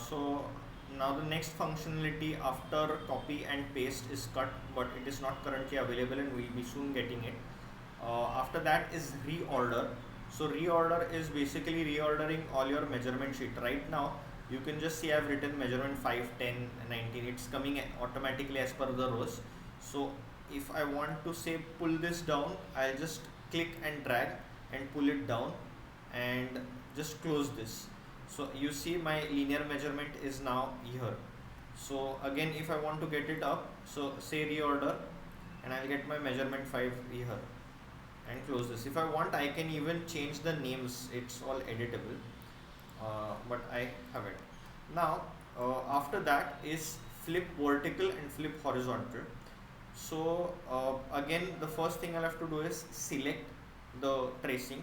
So now the next functionality after copy and paste is cut, but it is not currently available and we'll be soon getting it. After that is reorder. So reorder is basically reordering all your measurement sheet. Right now you can just see I've written measurement 5, 10, 19. It's coming automatically as per the rows. So if I want to say pull this down, I'll just click and drag and pull it down and just close this. So you see my linear measurement is now here. So again, if I want to get it up, so say reorder and I'll get my measurement 5 here and close this. If I want, I can even change the names. It's all editable, but I have it. Now after that is flip vertical and flip horizontal. So again, the first thing I'll have to do is select the tracing.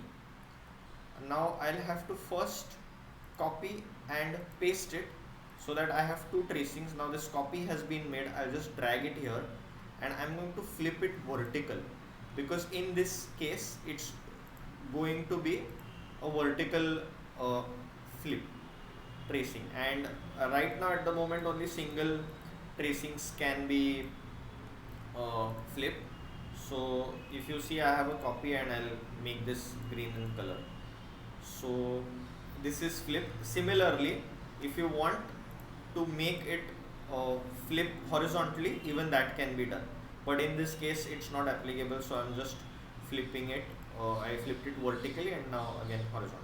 Now I'll have to first copy and paste it, so that I have two tracings. Now this copy has been made. I'll just drag it here and I'm going to flip it vertical, because in this case it's going to be a vertical flip tracing, and right now at the moment only single tracings can be flipped. So if you see, I have a copy and I'll make this green in color. So this is flip. Similarly, if you want to make it flip horizontally, even that can be done, but in this case it's not applicable, so I'm just flipping it. I flipped it vertically and now again horizontal.